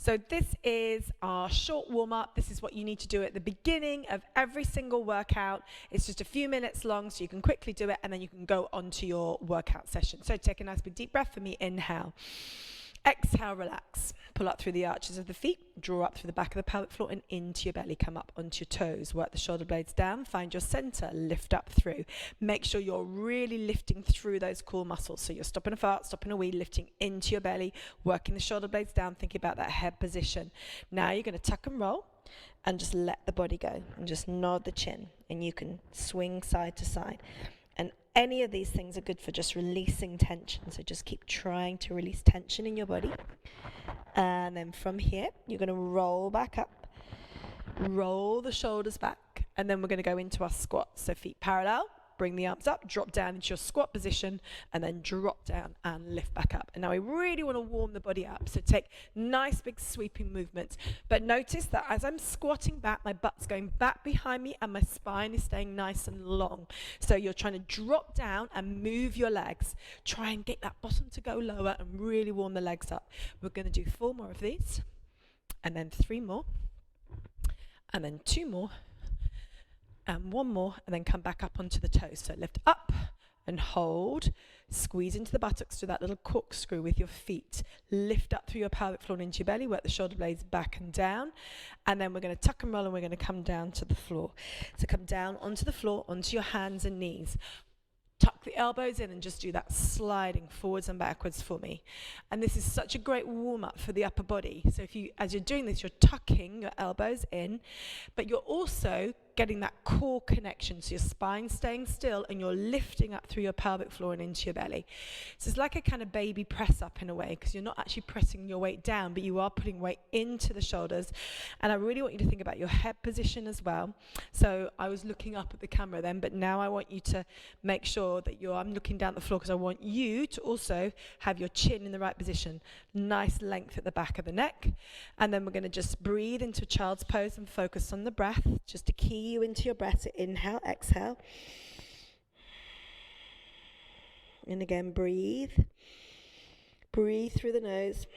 So this is our short warm-up. This is what you need to do at the beginning of every single workout. It's just a few minutes long, so you can quickly do it, and then you can go on to your workout session. So take a nice big deep breath for me. Inhale. Exhale, relax. Pull up through the arches of the feet, draw up through the back of the pelvic floor and into your belly. Come up onto your toes, work the shoulder blades down, find your center, lift up through. Make sure you're really lifting through those core muscles. So you're stopping a fart, stopping a wee, lifting into your belly, working the shoulder blades down, thinking about that head position. Now you're going to tuck and roll and just let the body go and just nod the chin, and you can swing side to side. And any of these things are good for just releasing tension. So just keep trying to release tension in your body. And then from here, you're going to roll back up, roll the shoulders back, and then we're going to go into our squat. So feet parallel, bring the arms up, drop down into your squat position, and then drop down and lift back up. And now we really want to warm the body up. So take nice big sweeping movements. But notice that as I'm squatting back, my butt's going back behind me and my spine is staying nice and long. So you're trying to drop down and move your legs. Try and get that bottom to go lower and really warm the legs up. We're going to do 4 more of these, and then 3 more, and then 2 more, and 1 more, and then come back up onto the toes. So lift up and hold, squeeze into the buttocks, do that little corkscrew with your feet, lift up through your pelvic floor and into your belly, work the shoulder blades back and down, and then we're going to tuck and roll and we're going to come down to the floor. So come down onto the floor, onto your hands and knees. Tuck the elbows in and just do that sliding forwards and backwards for me. And this is such a great warm-up for the upper body. So if you, as you're doing this, you're tucking your elbows in, but you're also getting that core connection. So your spine staying still and you're lifting up through your pelvic floor and into your belly. So it's like a kind of baby press up in a way, because you're not actually pressing your weight down, but you are putting weight into the shoulders. And I really want you to think about your head position as well. So I was looking up at the camera then, but now I want you to make sure that I'm looking down at the floor, because I want you to also have your chin in the right position. Nice length at the back of the neck. And then we're going to just breathe into a child's pose and focus on the breath, just to key you into your breath. So inhale, exhale. And again, breathe. Breathe through the nose.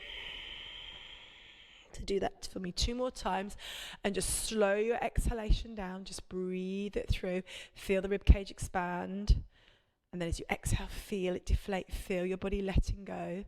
To do that for me 2 more times, and just slow your exhalation down. Just breathe it through. Feel the ribcage expand. And then as you exhale, feel it deflate, feel your body letting go.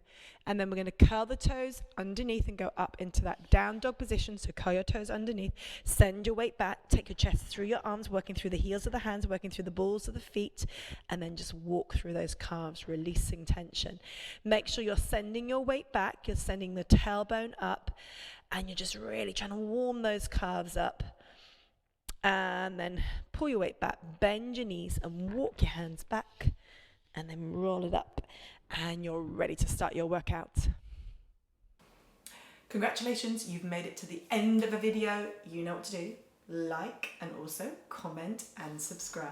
And then we're going to curl the toes underneath and go up into that down dog position. So curl your toes underneath, send your weight back, take your chest through your arms, working through the heels of the hands, working through the balls of the feet, and then just walk through those calves, releasing tension. Make sure you're sending your weight back, you're sending the tailbone up, and you're just really trying to warm those calves up. And then pull your weight back, bend your knees and walk your hands back, and then roll it up, and you're ready to start your workout. Congratulations, you've made it to the end of a video. You know what to do. Like and also comment and subscribe.